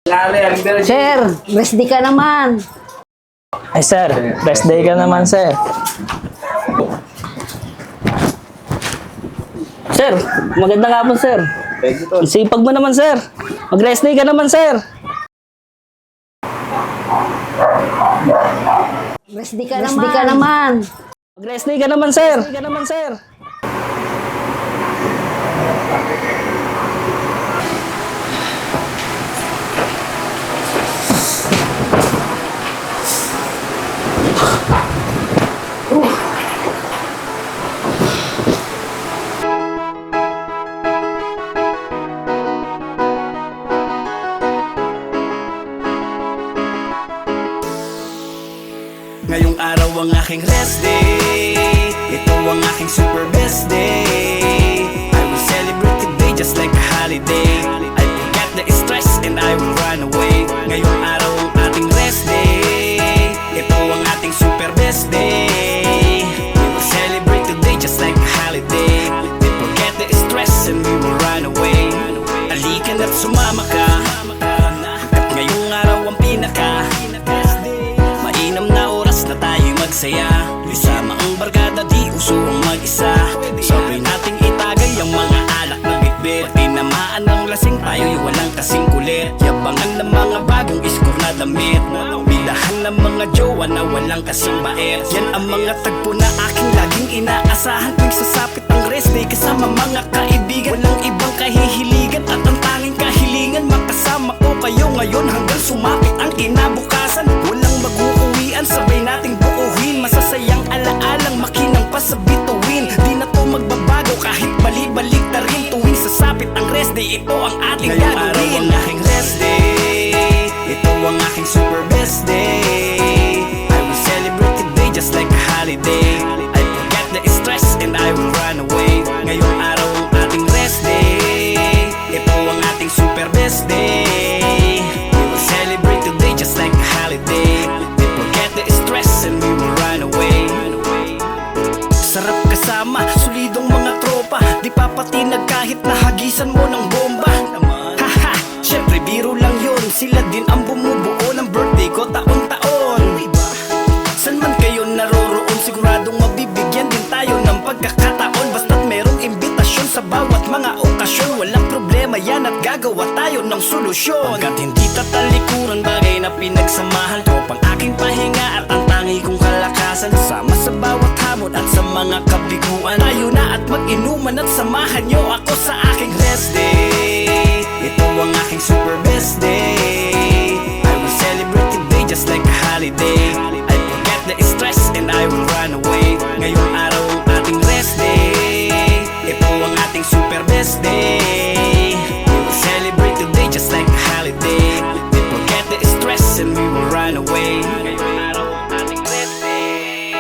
Sir, rest day ka naman. Ay sir, rest day ka naman sir. Sir, maganda nga po sir. Sipag mo naman sir. Mag-rest day ka naman sir. Rest day ka naman. Mag-rest day ka naman sir. Ngayong araw ang aking rest day. Ito ang aking super best day. I will celebrate today just like a holiday. I forget the stress and I will run away. Ngayong araw ang ating rest day. Ito ang ating super best day. We will celebrate today just like a holiday. We forget the stress and we will run away. Halika na't sumama ka. At ngayong araw ang pinaka mainam na oras na tayo'y magsaya. Isama ang barkada, di uso ang mag-isa. Sabay nating itagay ang mga alak na bitbit. Tinamaan ng lasing, tayo'y walang kasing kulit. Yabangan ng mga bagong iskor na damit. Bidahan ng mga jowa na walang kasing bait. Yan ang mga tagpo na aking laging inaasahan tuwing sasapit ang rest day kasama mga kaibigan. Walang ibang kahihiligan at ang tanging kahilingan makasama ko kayo ngayon hanggang sumapit ang kinabukasan. Walang mag-uuwian, sabay nating buuhin. Masasayang alaalang makinang pa sa bituin. Di na to magbabago kahit bali-balik na rin. Tuwing sasapit ang rest day, ito ang ating gagawin. Ngayong araw ang aking rest day. Ito ang aking super best day. I will celebrate today just like a holiday. I forget the stress and I will run away. Ngayong araw ang ating rest day. Ito ang ating super best day. We will celebrate today just like a holiday. We forget the stress and we will run away. Sarap kasama, solidong mga tropa. Di papatinag kahit nahagisan mo ng bomba. Haha, syempre biro lang yun. Sila din ang bumubuo ng birthday ko taon-taon. San man kayo naroroon, siguradong mabibigyan din tayo ng pagkakataon. Basta't merong imbitasyon sa bawat mga okasyon. Walang problema yan at gagawa tayo ng solusyon. Pagkat hindi tatalikuran, bagay na pinagsamahan. Tropang aking pahinga at ang tangi kong kalakasan. Sama sa bawat hamon at sa mga kabiguan. Tayo na at mag-inuman at samahan nyo ako sa aking rest day. Ito ang aking super best day. I will celebrate today just like a holiday. I forget the stress and I will run away. Ngayong araw ang ating rest day. Ito ang ating super best day. We will celebrate today just like a holiday. We forget the stress and we will run away. Ngayong araw ang ating rest day.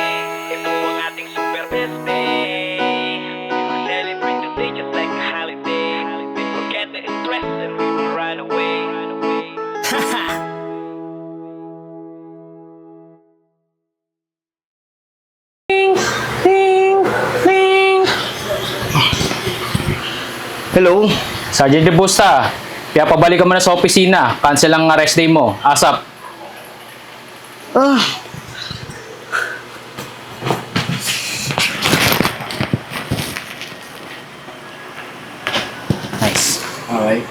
Ito ang ating super best day. We will celebrate today just like a holiday. We forget the stress and we will run away. Haha. Hello, Sergeant De Busta. Kaya pabalik ka muna sa opisina. Cancel ang rest day mo. ASAP. Nice. Alright.